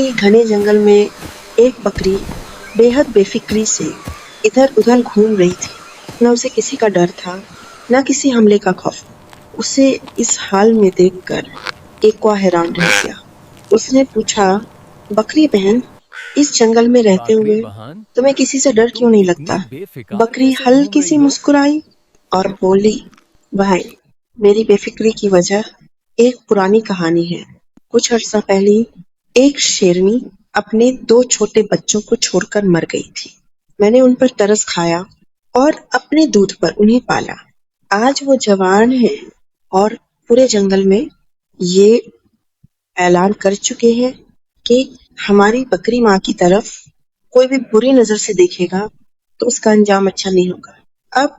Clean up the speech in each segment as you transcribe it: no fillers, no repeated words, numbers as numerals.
घने जंगल में एक बकरी बेहद बेफिक्री से इधर उधर घूम रही थी। न उसे किसी का डर था, न किसी हमले का खौफ। उसे इस हाल में देखकर एक कौआ हैरान रह गया। उसने पूछा, बकरी बहन, इस जंगल में रहते हुए तुम्हें किसी से डर क्यों नहीं लगता? बकरी हल्की सी मुस्कुराई और बोली, भाई, मेरी बेफिक्री की वजह एक पुरानी कहानी है। कुछ अर्सा पहले एक शेरनी अपने 2 छोटे बच्चों को छोड़कर मर गई थी। मैंने उन पर तरस खाया और अपने दूध पर उन्हें पाला। आज वो जवान हैं और पूरे जंगल में ये ऐलान कर चुके हैं कि हमारी बकरी माँ की तरफ कोई भी बुरी नजर से देखेगा तो उसका अंजाम अच्छा नहीं होगा। अब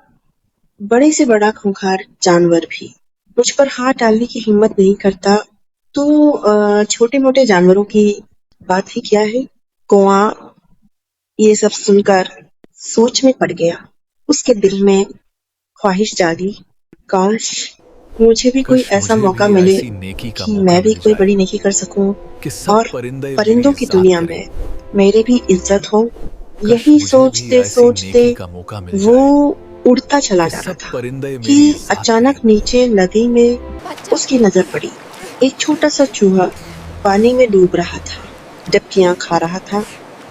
बड़े से बड़ा खूंखार जानवर भी मुझ पर हाथ डालने की हिम्मत नहीं करता, तो छोटे मोटे जानवरों की बात ही क्या है। कौआ ये सब सुनकर सोच में पड़ गया। उसके दिल में ख्वाहिश जागी, काश मुझे भी कोई ऐसा मौका मिले कि मैं भी कोई बड़ी नेकी कर सकूं और परिंदों की दुनिया में मेरी भी इज्जत हो। यही सोचते सोचते वो उड़ता चला जा रहा था कि अचानक नीचे नदी में उसकी नजर पड़ी। एक छोटा सा चूहा पानी में डूब रहा था, डबकियां खा रहा था।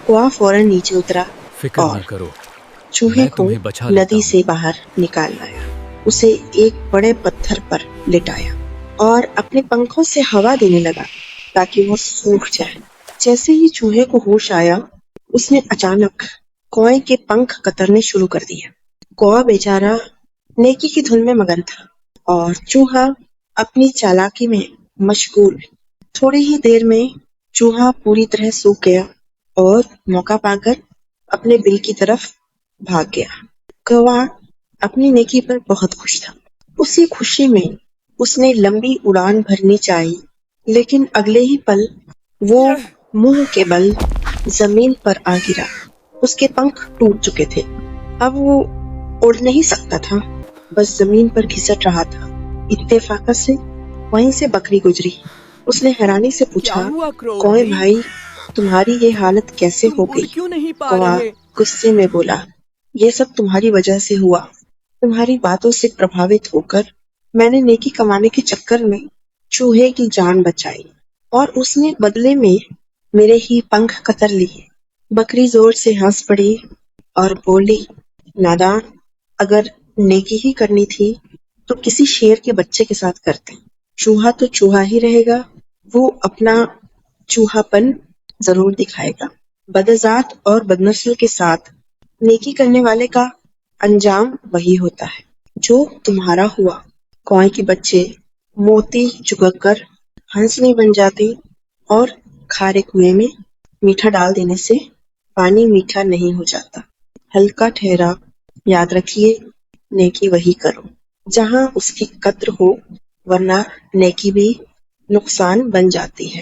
कौआ फौरन नीचे उतरा और चूहे को नदी से बाहर निकाल लाया। उसे एक बड़े पत्थर पर लिटाया और अपने पंखों से हवा देने लगा ताकि वो सूख जाए। जैसे ही चूहे को होश आया, उसने अचानक कौए के पंख कतरने शुरू कर दिए। कौआ बेचारा नेकी की धुन में मगन था और चूहा अपनी चालाकी में मशगूल। थोड़ी ही देर में चूहा पूरी तरह सूख गया और मौका पाकर अपने बिल की तरफ भाग गया। कौआ अपनी नेकी पर बहुत खुश था। उसी खुशी में उसने लंबी उड़ान भरनी चाही, लेकिन अगले ही पल वो मुंह के बल जमीन पर आ गिरा। उसके पंख टूट चुके थे। अब वो उड़ नहीं सकता था, बस जमीन पर घिसट रहा था। इत्तेफाक से वहीं से बकरी गुजरी। उसने हैरानी से पूछा, कौए भाई, तुम्हारी ये हालत कैसे हो गई? कौआ गुस्से में बोला, ये सब तुम्हारी वजह से हुआ। तुम्हारी बातों से प्रभावित होकर मैंने नेकी कमाने के चक्कर में चूहे की जान बचाई और उसने बदले में मेरे ही पंख कतर लिए। बकरी जोर से हंस पड़ी और बोली, नादान, अगर नेकी ही करनी थी तो किसी शेर के बच्चे के साथ करते। चूहा तो चूहा ही रहेगा, वो अपना चूहापन जरूर दिखाएगा। बदजात और बदनस्ल के साथ नेकी करने वाले का अंजाम वही होता है जो तुम्हारा हुआ। कौए के बच्चे मोती चुगकर हंसने बन जाते और खारे कुएं में मीठा डाल देने से पानी मीठा नहीं हो जाता। हल्का ठहरा, याद रखिए, नेकी वही करो जहां उसकी कद्र हो, वरना नेकी भी नुकसान बन जाती है।